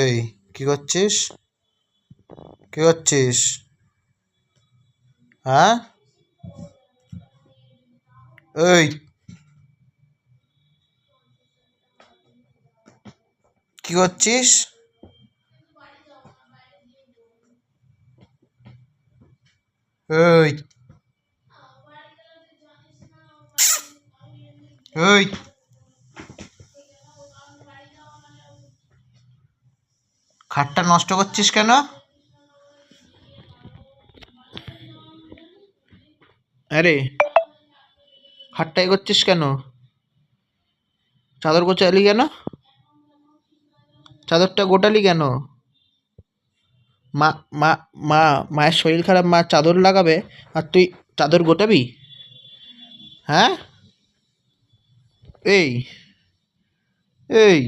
এই কি করছিস? কি করছিস? হ্যাঁ, এই কি করছিস? এই এই খাটটা নষ্ট করছিস কেন? আরে খাটটা এ করছিস কেন? চাদর গোছালি কেন? চাদরটা গোটালি কেন? মা মা মা মায়ের শরীর খারাপ, মা চাদর লাগাবে আর তুই চাদর গোটাবি? হ্যাঁ, এই এই